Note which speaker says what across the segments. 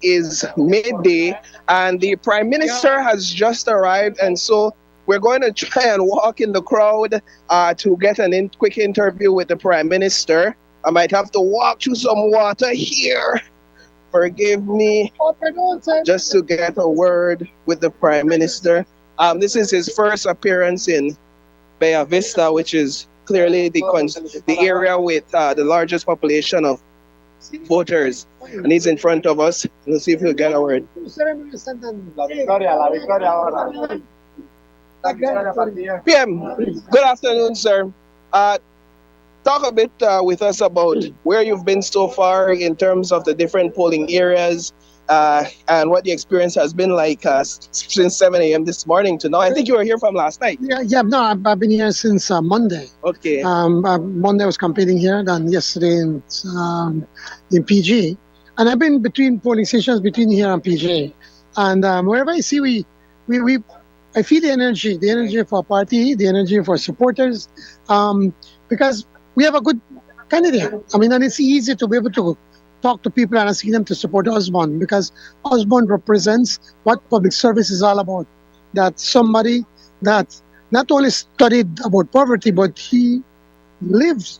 Speaker 1: is midday, and the Prime Minister has just arrived, and so we're going to try and walk in the crowd to get quick interview with the Prime Minister. I might have to walk through some water here. Forgive me, just to get a word with the Prime Minister. This is his first appearance in Vista, which is clearly the area with the largest population of voters. And he's in front of us. Let's see if he'll get a word. PM, good afternoon, sir. Talk a bit with us about where you've been so far in terms of the different polling areas and what the experience has been like since 7 a.m. this morning to now. I think you were here from last night.
Speaker 2: No, I've been here since Monday.
Speaker 1: Okay.
Speaker 2: Monday I was campaigning here, then yesterday in PG. And I've been between polling stations between here and PG. And wherever I see, I feel the energy of our party, the energy of our supporters, because we have a good candidate. I mean, and it's easy to be able to talk to people and ask them to support Osborne, because Osborne represents what public service is all about. That somebody that not only studied about poverty, but he lived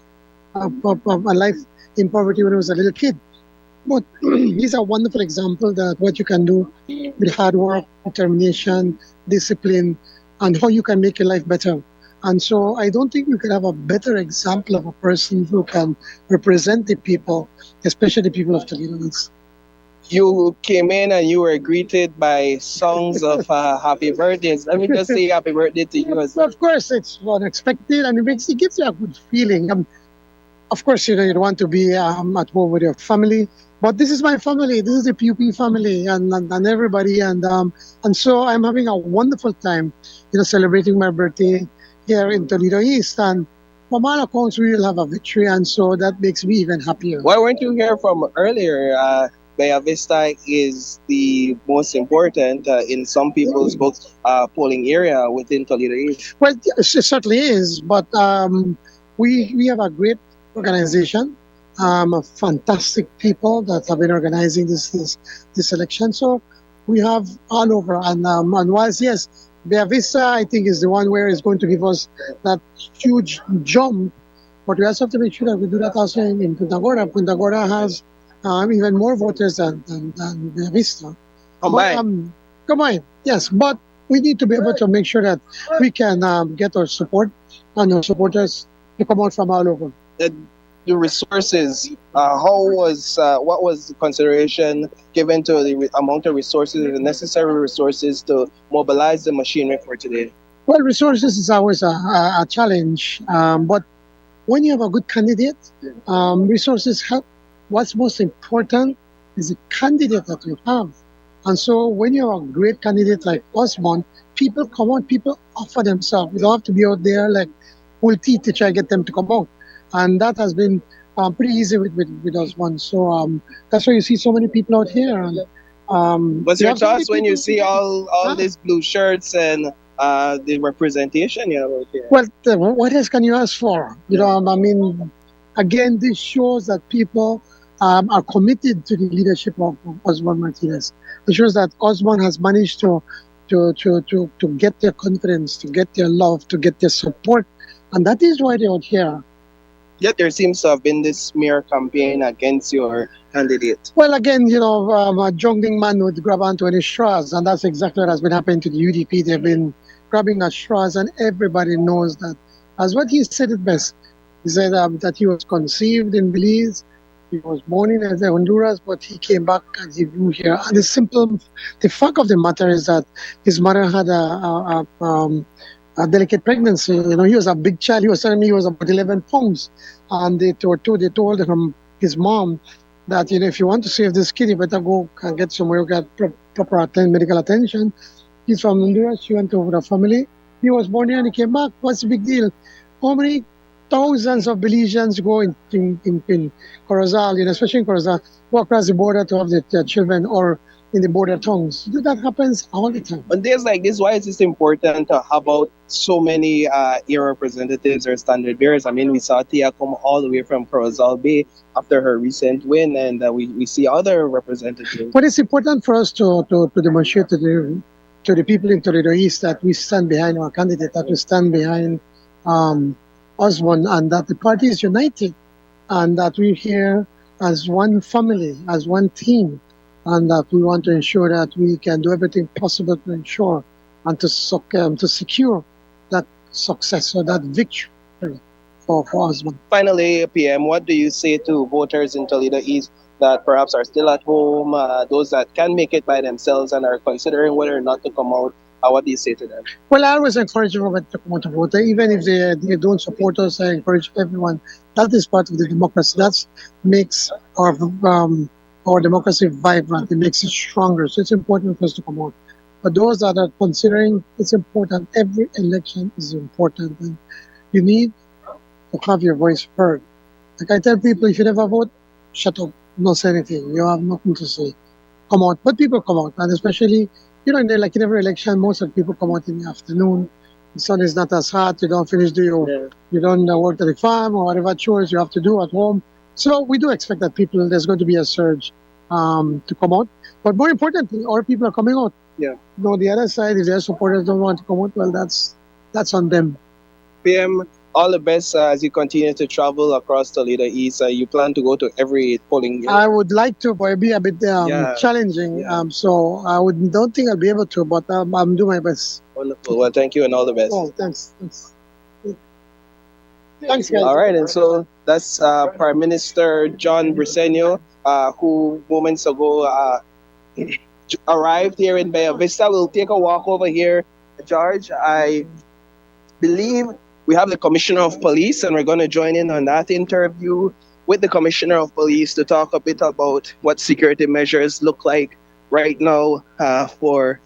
Speaker 2: a life in poverty when he was a little kid. But he's a wonderful example that what you can do with hard work, determination, discipline, and how you can make your life better. And so I don't think we could have a better example of a person who can represent the people, especially the people of Toledo.
Speaker 1: You came in and you were greeted by songs of happy birthdays. Let me just say happy birthday to you as well.
Speaker 2: Of course, it's unexpected and it gives you a good feeling. Of course, you want to be at home with your family, but this is my family. This is the PUP family and everybody. And so I'm having a wonderful time, celebrating my birthday here in Toledo East, and from all accounts we will have a victory, and so that makes me even happier.
Speaker 1: Why weren't you here from earlier? Bella Vista is the most important in some people's books polling area within Toledo East.
Speaker 2: Well, it certainly is, but we have a great organization, fantastic people that have been organizing this election. So we have all over, and whilst yes, Bella Vista, I think, is the one where it's going to give us that huge jump. But we also have to make sure that we do that also in Punta Gorda. Punta Gorda has even more voters than Bella Vista.
Speaker 1: Combined.
Speaker 2: Combined, yes. But we need to be able to make sure that we can get our support and our supporters to come out from all over.
Speaker 1: The resources, what was the consideration given to the amount of resources, the necessary resources to mobilize the machinery for today?
Speaker 2: Well, resources is always a challenge, but when you have a good candidate, resources help. What's most important is the candidate that you have. And so when you have a great candidate like Osborne, people come out, people offer themselves. You don't have to be out there like full teeth to try to get them to come out. And that has been pretty easy with Osborne. So that's why you see so many people out here. And,
Speaker 1: what's your thoughts when you see all these blue shirts and the representation you have out here?
Speaker 2: Well, what else can you ask for? I mean, again, this shows that people are committed to the leadership of Osborne Martinez. It shows that Osborne has managed to get their confidence, to get their love, to get their support. And that is why they're out here.
Speaker 1: Yet there seems to have been this smear campaign against your candidate.
Speaker 2: Well, again, a jungling man would grab onto any straws, and that's exactly what has been happening to the UDP. They've been grabbing at straws, and everybody knows that. As what he said it best, he said that he was conceived in Belize, he was born in Honduras, but he came back and he grew here. And the fact of the matter is that his mother had a delicate pregnancy. He was a big child. He was telling me he was about 11 pounds. And they told him, his mom, that, if you want to save this kid, you better go and get somewhere, get proper medical attention. He's from Honduras. She went over the family. He was born here and he came back. What's the big deal? How many thousands of Belizeans go in Corozal, especially in Corozal, go across the border to have their children, or in the border towns. That happens all the time.
Speaker 1: On days like this, why is it important to have out so many air representatives or standard bearers? I mean, we saw Tia come all the way from Corozal Bay after her recent win, and we see other representatives.
Speaker 2: What is important for us to demonstrate to the people in Toledo East that we stand behind our candidate, that we stand behind um, Osborne, and that the party is united, and that we're here as one family, as one team, and that we want to ensure that we can do everything possible to ensure and to secure that success or that victory for Osborne.
Speaker 1: Finally, PM, what do you say to voters in Toledo East that perhaps are still at home, those that can make it by themselves and are considering whether or not to come out? What do you say to them?
Speaker 2: Well, I always encourage everyone to come out to vote. Even if they don't support us, I encourage everyone. That is part of the democracy. That makes our democracy vibrant. It makes it stronger. So it's important for us to come out. But those that are considering, it's important. Every election is important. And you need to have your voice heard. Like I tell people, if you never vote, shut up. Don't say anything. You have nothing to say. Come out. But people come out. And especially, like in every election, most of the people come out in the afternoon. The sun is not as hot. You don't finish you don't work at the farm or whatever chores you have to do at home. So we do expect that there's going to be a surge to come out. But more importantly, our people are coming out.
Speaker 1: Yeah.
Speaker 2: The other side, if their supporters don't want to come out, well, that's on them.
Speaker 1: PM, all the best as you continue to travel across Toledo East. You plan to go to every polling unit?
Speaker 2: I would like to, but it'd be a bit challenging.
Speaker 1: Yeah.
Speaker 2: So don't think I'll be able to, but I'm doing my best.
Speaker 1: Wonderful. Well, thank you and all the best.
Speaker 2: Oh, thanks. Thanks, guys.
Speaker 1: All right, and so that's Prime Minister John Briceño, who moments ago arrived here in Bay Vista. We'll take a walk over here. George, I believe we have the Commissioner of Police, and we're going to join in on that interview with the Commissioner of Police to talk a bit about what security measures look like right now for...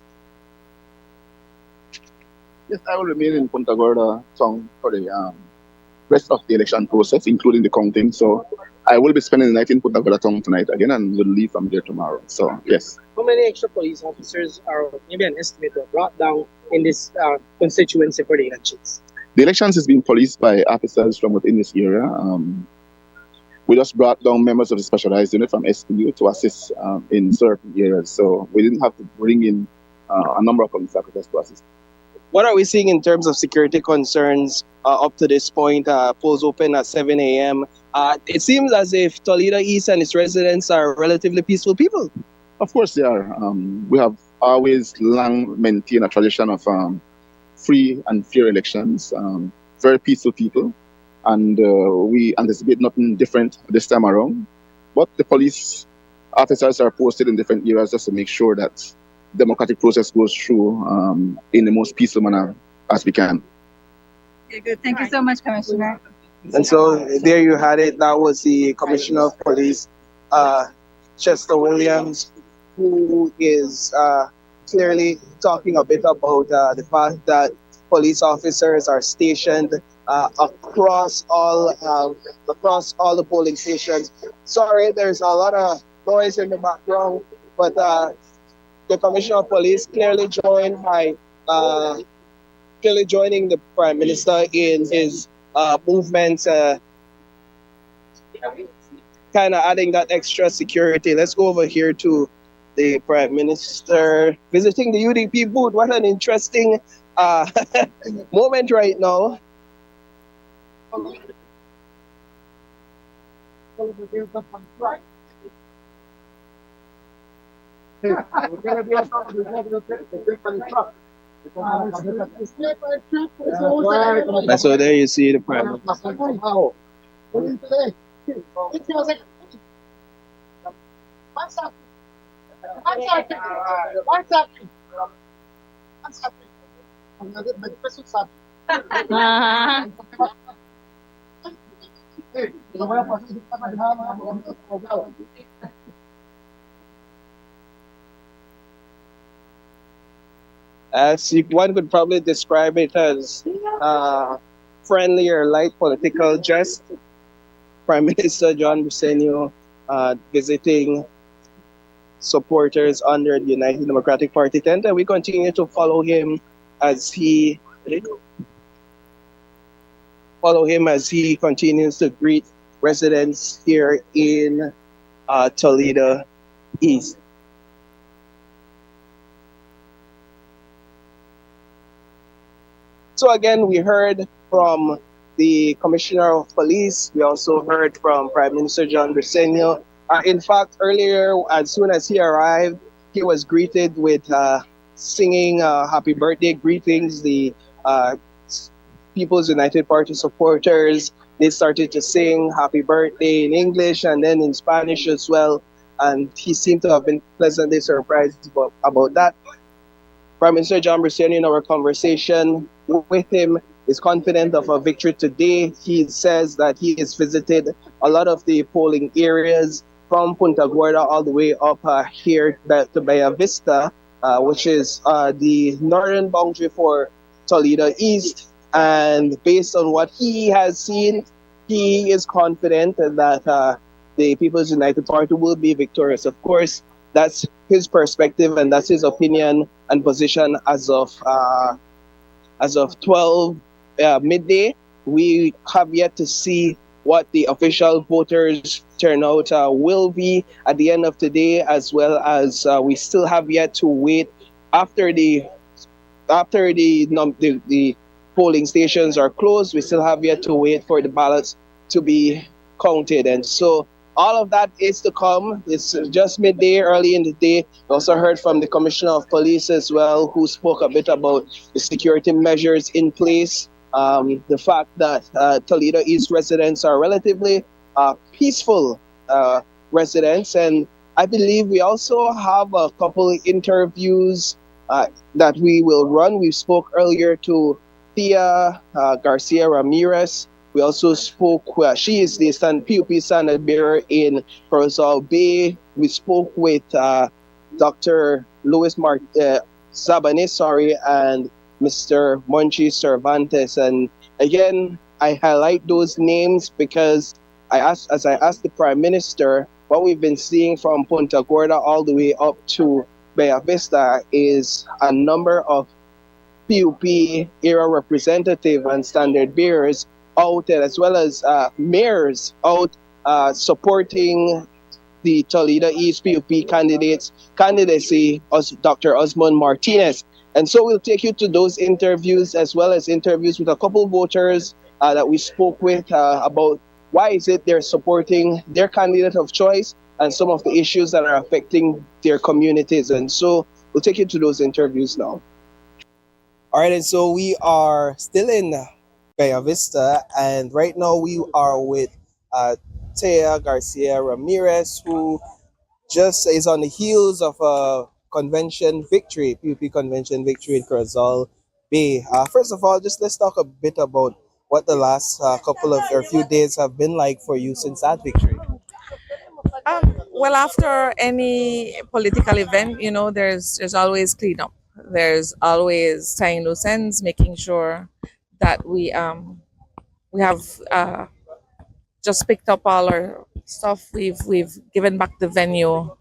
Speaker 3: Yes, I will remain in Punta Gorda town for the rest of the election process, including the counting. So I will be spending the night in Punta Gorda town tonight again, and will leave from there tomorrow. So yes.
Speaker 4: How many extra police officers are maybe an estimate brought down in this constituency for the elections?
Speaker 3: The elections is being policed by officers from within this area. We just brought down members of the specialized unit from SPU to assist in certain areas. So we didn't have to bring in a number of police officers to assist.
Speaker 1: What are we seeing in terms of security concerns up to this point? Polls open at 7 a.m. It seems as if Toledo East and its residents are relatively peaceful people.
Speaker 3: Of course they are. We have always long maintained a tradition of free and fair elections, very peaceful people, and we anticipate nothing different this time around. But the police officers are posted in different areas just to make sure that democratic process goes through in the most peaceful manner as we can.
Speaker 5: Okay, good. Thank you so much, Commissioner.
Speaker 1: And so there you had it. That was the Commissioner of Police, Chester Williams, who is clearly talking a bit about the fact that police officers are stationed across all the polling stations. Sorry, there's a lot of noise in the background, but the Commissioner of Police clearly joining the Prime Minister in his movements, kind of adding that extra security. Let's go over here to the Prime Minister visiting the UDP booth. What an interesting moment right now. And so there you see the Prime Minister. One could probably describe it as friendly or light political jest. Prime Minister John Briceño visiting supporters under the United Democratic Party tent, and we continue to as he follow him as he continues to greet residents here in Toledo East. So again, we heard from the Commissioner of Police. We also heard from Prime Minister John Briceño. In fact, earlier, as soon as he arrived, he was greeted with singing happy birthday greetings. The People's United Party supporters, they started to sing happy birthday in English and then in Spanish as well. And he seemed to have been pleasantly surprised about that. Prime Minister John Briceño, in our conversation with him, is confident of a victory today. He says that he has visited a lot of the polling areas from Punta Gorda all the way up here to Vista Vista, which is the northern boundary for Toledo East. And based on what he has seen, he is confident that the People's United Party will be victorious. Of course, that's his perspective and that's his opinion and position as of 12 midday. We have yet to see what the official voters turnout will be at the end of the day, as well as we still have yet to wait after the polling stations are closed. We still have yet to wait for the ballots to be counted, and so all of that is to come. It's just midday, early in the day. We also heard from the Commissioner of Police as well, who spoke a bit about the security measures in place. The fact that Toledo East residents are relatively peaceful residents. And I believe we also have a couple of interviews that we will run. We spoke earlier to Tia Garcia Ramirez. We also spoke, she is the PUP standard bearer in Corozal Bay. We spoke with Dr. Luis Sabanes, and Mr. Monchi Cervantes. And again, I highlight those names because as I asked the Prime Minister, what we've been seeing from Punta Gorda all the way up to Vista Vista is a number of PUP era representative and standard bearers out, as well as mayors out supporting the Toledo East PUP candidacy as Dr. Osmond Martinez. And so we'll take you to those interviews, as well as interviews with a couple of voters that we spoke with about why is it they're supporting their candidate of choice and some of the issues that are affecting their communities. And so we'll take you to those interviews now. All right, and so we are still in Vista Vista, and right now we are with Tia Garcia Ramirez, who just is on the heels of a convention victory, PUP convention victory in Corozal Bay. First of all, just let's talk a bit about what the last couple of or few days have been like for you since that victory.
Speaker 6: Well, after any political event, there's always cleanup. There's always tying loose ends, making sure that we have just picked up all our stuff. We've given back the venue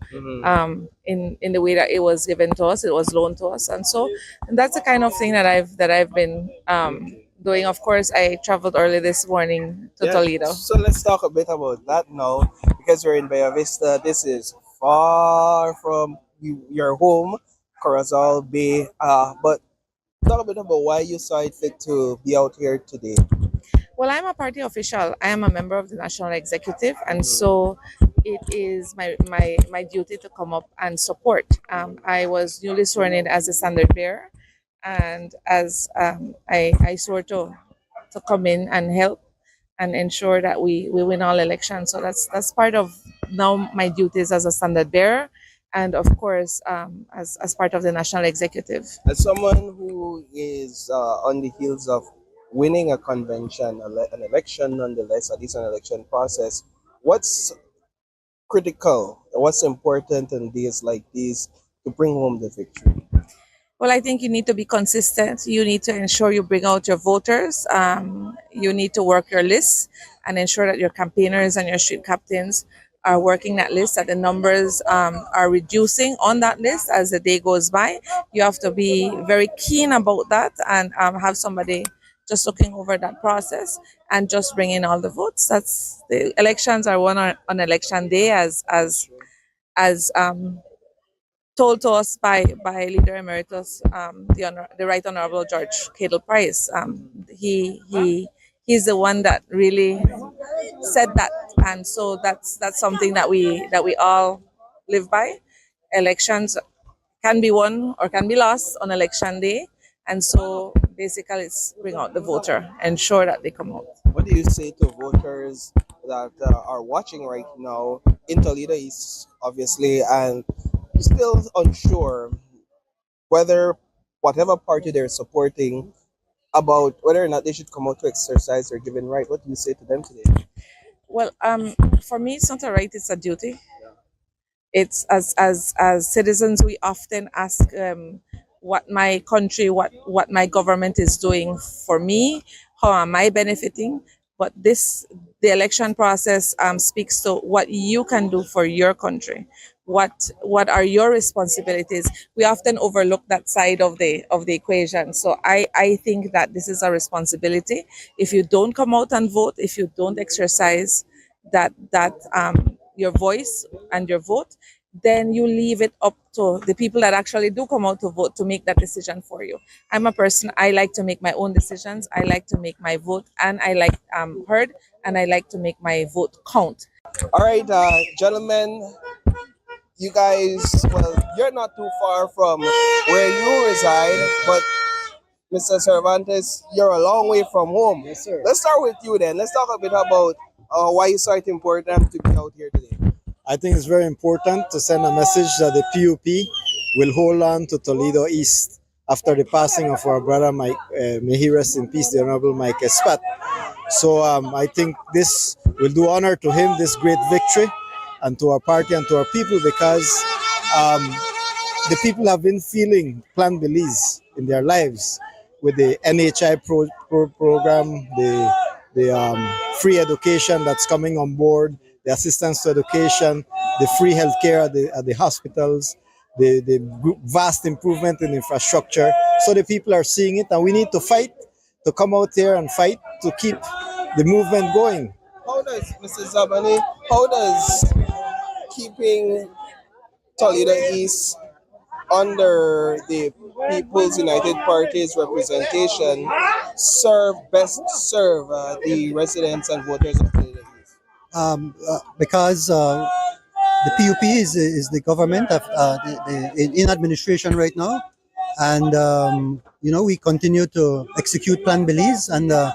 Speaker 6: in the way that it was given to us. It was loaned to us, and that's the kind of thing that I've been doing. Of course, I traveled early this morning to Toledo.
Speaker 1: So let's talk a bit about that now, because we're in Vista Vista. This is far from your home, Corozal Bay. But talk a bit about why you saw it fit to be out here today.
Speaker 6: Well, I'm a party official. I am a member of the national executive, and so it is my duty to come up and support. I was newly sworn in as a standard bearer, and as I swore to come in and help and ensure that we win all elections. So that's part of now my duties as a standard bearer, and of course as part of the national executive.
Speaker 1: As someone who is on the heels of winning a convention, an election nonetheless, at least an election process, what's critical, what's important in days like these to bring home the victory?
Speaker 6: Well, I think you need to be consistent. You need to ensure you bring out your voters. You need to work your lists and ensure that your campaigners and your street captains are working that list, that the numbers are reducing on that list as the day goes by. You have to be very keen about that and have somebody just looking over that process and just bring in all the votes. That's the elections are won on election day, as told to us by Leader Emeritus, the Right Honorable George Cadle Price. He's the one that really said that, and so that's something that we all live by. Elections can be won or can be lost on election day, and so basically it's bring out the voter, ensure that they come out.
Speaker 7: What do you say to voters that are watching right now in Toledo East, obviously, and still unsure whether whatever party they're supporting about whether or not they should come out to exercise their given right? What do you say to them today?
Speaker 6: Well, for me, it's not a right; it's a duty. It's as citizens, we often ask what my country, what my government is doing for me, how am I benefiting? But the election process speaks to what you can do for your country. What are your responsibilities? We often overlook that side of the equation. So I think that this is a responsibility. If you don't come out and vote, if you don't exercise that your voice and your vote, then you leave it up to the people that actually do come out to vote to make that decision for you. I'm a person, I like to make my own decisions. I like to make my vote, and I like heard, and I like to make my vote count.
Speaker 7: All right, gentlemen, you guys, well, you're not too far from where you reside, but Mr. Cervantes, you're a long way from home.
Speaker 4: Yes, sir.
Speaker 7: Let's start with you then. Let's talk a bit about why you saw it important to be out here today.
Speaker 8: I think it's very important to send a message that the PUP will hold on to Toledo East after the passing of our brother Mike. May he rest in peace, the Honorable Mike Espat. So I think this will do honor to him, this great victory, and to our party and to our people, because the people have been feeling Plan Belize in their lives with the NHI program, the free education that's coming on board, the assistance to education, the free healthcare at the hospitals, the vast improvement in infrastructure. So the people are seeing it, and we need to fight to come out here and fight to keep the movement going.
Speaker 7: How does, Mrs. Zabani, how does keeping Toledo East under the People's United Party's representation best serve the residents and voters of Toledo East?
Speaker 9: Because the PUP is the government of in administration right now, and we continue to execute Plan Belize under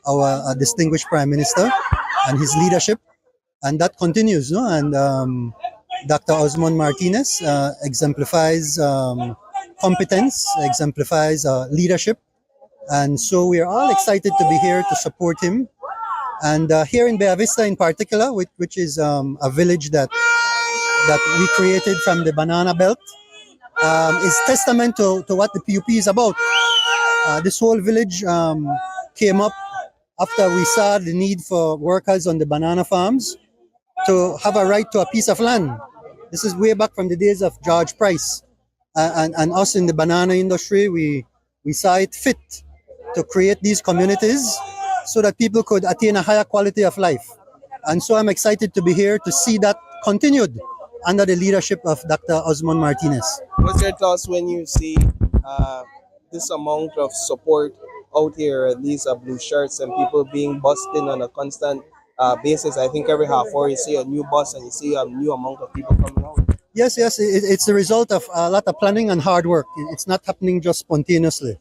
Speaker 9: our distinguished Prime Minister and his leadership, and that continues. No, and Dr. Osmond Martinez exemplifies competence, exemplifies leadership, and so we are all excited to be here to support him. And here in Bella Vista in particular, which is a village that we created from the banana belt, is testament to what the PUP is about. This whole village came up after we saw the need for workers on the banana farms to have a right to a piece of land. This is way back from the days of George Price. And us in the banana industry, we saw it fit to create these communities so that people could attain a higher quality of life. And so I'm excited to be here to see that continued under the leadership of Dr. Osmond Martinez.
Speaker 7: What's your thoughts when you see this amount of support out here, these blue shirts and people being bussed in on a constant basis? I think every half hour you see a new bus and you see a new amount of people coming out.
Speaker 9: Yes, it's the result of a lot of planning and hard work. It's not happening just spontaneously.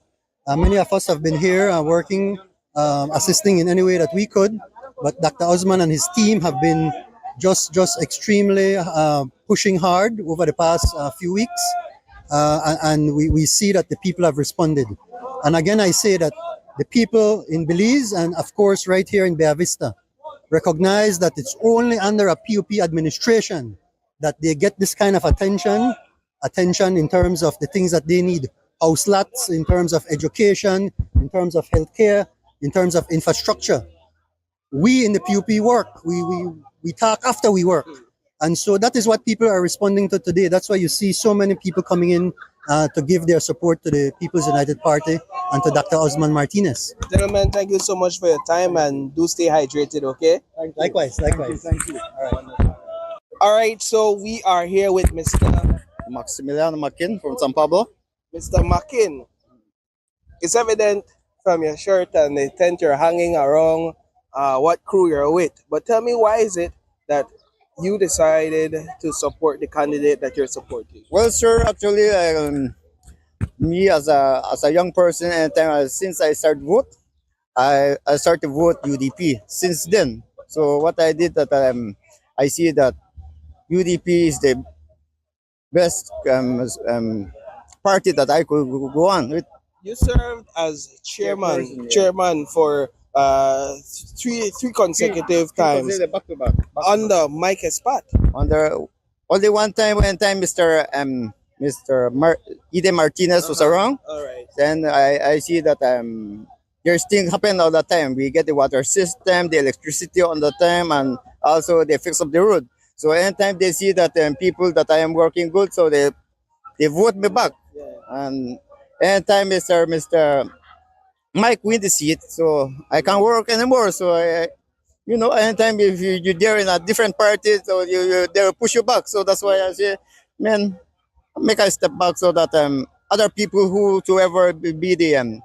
Speaker 9: Many of us have been here working, assisting in any way that we could, but Dr. Osman and his team have been just extremely pushing hard over the past few weeks, and we see that the people have responded. And again, I say that the people in Belize and of course right here in Bella Vista recognize that it's only under a PUP administration that they get this kind of attention in terms of the things that they need, house lots, in terms of education, in terms of healthcare, in terms of infrastructure. we in the PUP work. We talk after we work. And so that is what people are responding to today. That's why you see so many people coming in to give their support to the People's United Party and to Dr. Osman Martinez.
Speaker 7: Gentlemen, thank you so much for your time and do stay hydrated, okay?
Speaker 9: Likewise.
Speaker 3: Thank you.
Speaker 7: All right, so we are here with Mr.
Speaker 8: Maximiliano Makin from San Pablo.
Speaker 7: Mr. Makin. It's evident from your shirt and the tent you're hanging around what crew you're with. But tell me, why is it that you decided to support the candidate that you're supporting?
Speaker 8: Well, sir, actually, me as a young person, and since I started vote, I started to vote UDP since then. So what I did that I see that UDP is the best party that I could go on with.
Speaker 7: You served as chairman for three consecutive times
Speaker 8: Back to back.
Speaker 7: under Mike Espat.
Speaker 8: Only one time when Ide Martinez was around.
Speaker 7: All right.
Speaker 8: Then I see that there's things happen all the time. We get the water system, the electricity on the time, and also they fix up the road. So anytime they see that people that I am working good, so they vote me back.
Speaker 7: Yeah.
Speaker 8: And anytime Mr. Mike win the seat, so I can't work anymore. So anytime if you're there in a different party, so they'll push you back. So that's why I say, man, make a step back so that other people whoever be the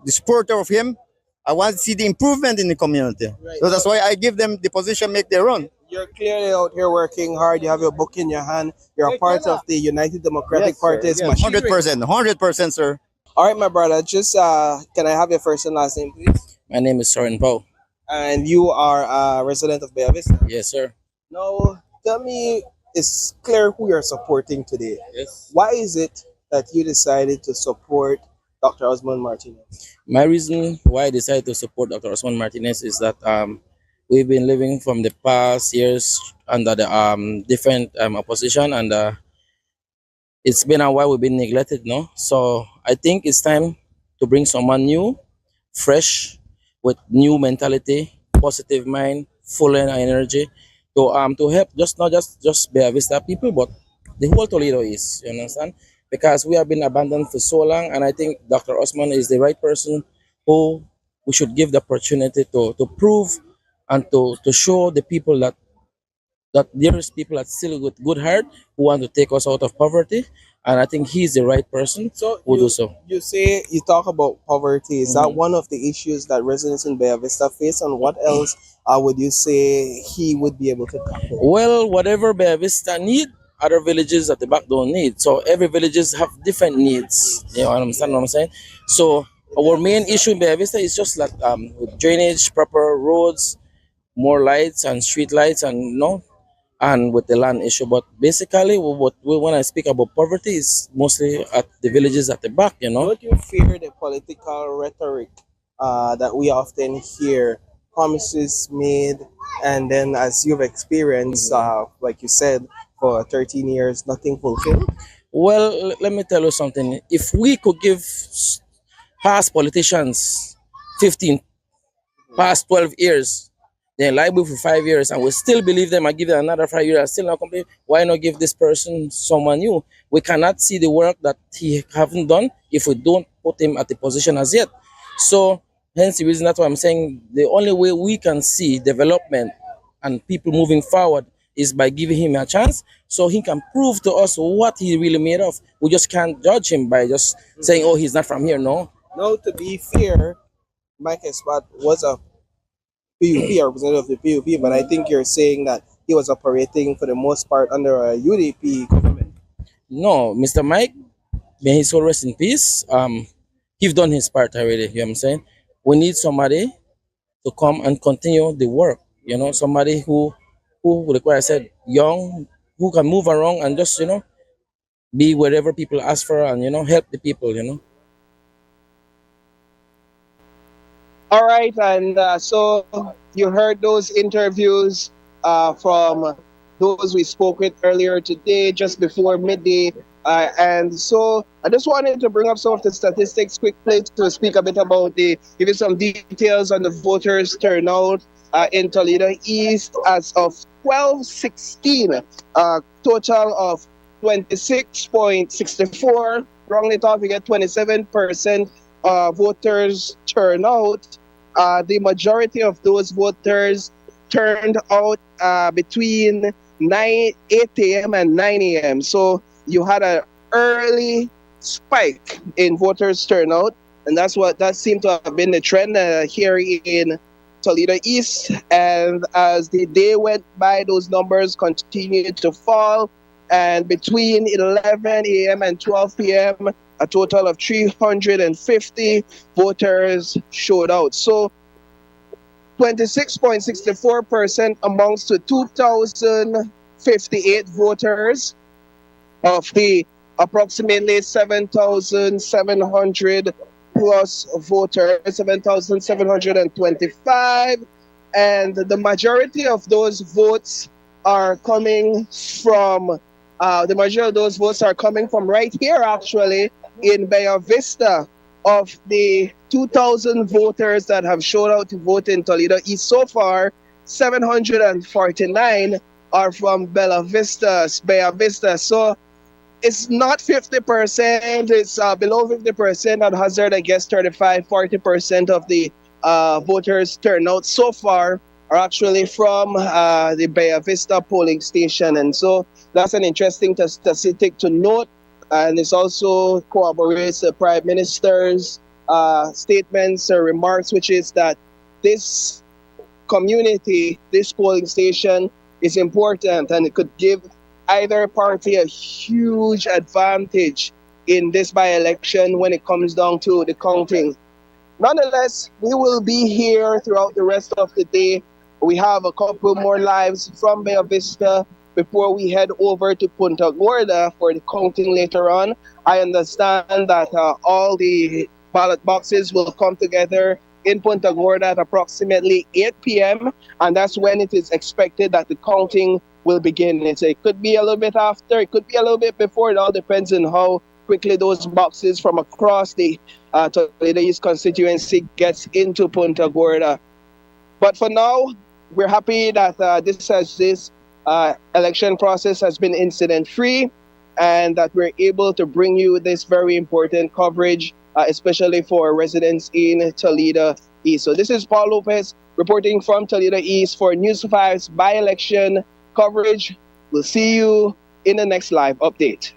Speaker 8: supporter of him, I want to see the improvement in the community.
Speaker 7: Right.
Speaker 8: So that's why I give them the position, make their own.
Speaker 7: You're clearly out here working hard. You have your book in your hand. You're a part of the United Democratic Party's machinery.
Speaker 8: 100%, sir.
Speaker 7: All right, my brother. Just can I have your first and last name, please?
Speaker 10: My name is Soren Pau.
Speaker 7: And you are a resident of Bay Vista.
Speaker 10: Yes, sir.
Speaker 7: Now, tell me, it's clear who you're supporting today.
Speaker 10: Yes.
Speaker 7: Why is it that you decided to support Dr. Osman Martinez?
Speaker 10: My reason why I decided to support Dr. Osman Martinez is that we've been living from the past years under the different opposition, and it's been a while we've been neglected, no? So I think it's time to bring someone new, fresh, with new mentality, positive mind, full of energy to help not just Bay Vista people, but the whole Toledo is, you understand? Because we have been abandoned for so long, and I think Dr. Osman is the right person who we should give the opportunity to prove and to show the people that there is people that still with good heart who want to take us out of poverty, and I think he's the right person
Speaker 7: So
Speaker 10: who do so.
Speaker 7: you say you talk about poverty. Is that one of the issues that residents in Bay Vista face, and what else would you say he would be able to tackle?
Speaker 10: Well, whatever Bay Vista need, other villages at the back don't need. So every villages have different needs. You know what I'm saying? So our main issue in Bay Vista is just like with drainage, proper roads, more lights and street lights, and and with the land issue. But basically, when I speak about poverty, is mostly at the villages at the back.
Speaker 7: Don't you fear the political rhetoric that we often hear? Promises made, and then as you've experienced, like you said, for 13 years, nothing fulfilled.
Speaker 10: Well, let me tell you something. If we could give past politicians 15, past 12 years, they're liable for 5 years, and we still believe them and give them another 5 years and still not complete, why not give this person someone new? We cannot see the work that he haven't done if we don't put him at the position as yet. So hence the reason that's why I'm saying the only way we can see development and people moving forward is by giving him a chance so he can prove to us what he really made of. We just can't judge him by just saying, oh, he's not from here. No.
Speaker 7: No, to be fair, Mike Espat was a PUP, a representative of the PUP, but I think you're saying that he was operating for the most part under a UDP government.
Speaker 10: No, Mr. Mike, may his soul rest in peace. He's done his part already, you know what I'm saying? We need somebody to come and continue the work, somebody who like what I said, young, who can move around and just, be wherever people ask for and, help the people.
Speaker 1: All right, and so you heard those interviews from those we spoke with earlier today, just before midday. And so I just wanted to bring up some of the statistics quickly to speak a bit about give you some details on the voters turnout in Toledo East as of 12/16, total of 26.64. Wrongly thought we get 27% voters turnout. The majority of those voters turned out between 8 a.m. and 9 a.m. So you had an early spike in voters turnout, and that seemed to have been the trend here in Toledo East. And as the day went by, those numbers continued to fall, and between 11 a.m. and 12 p.m., a total of 350 voters showed out. So 26.64% amongst the 2,058 voters of the approximately 7,700 plus voters, 7,725. And the majority of those votes are coming from, right here actually in Bella Vista. Of the 2,000 voters that have showed out to vote in Toledo East so far, 749 are from Bella Vista. So it's not 50%, it's below 50%. At hazard, I guess 35-40% of the voters turnout so far are actually from the Bella Vista polling station. And so that's an interesting statistic to note. And it also corroborates the Prime Minister's statements or remarks, which is that this community, this polling station is important, and it could give either party a huge advantage in this by-election when it comes down to the counting. Nonetheless, we will be here throughout the rest of the day. We have a couple more lives from Bella Vista before we head over to Punta Gorda for the counting later on. I understand that all the ballot boxes will come together in Punta Gorda at approximately 8 p.m. And that's when it is expected that the counting will begin. It could be a little bit after, it could be a little bit before. It all depends on how quickly those boxes from across the Toledo East constituency gets into Punta Gorda. But for now, we're happy that this election process has been incident-free, and that we're able to bring you this very important coverage, especially for residents in Toledo East. So this is Paul Lopez reporting from Toledo East for News 5's by-election coverage. We'll see you in the next live update.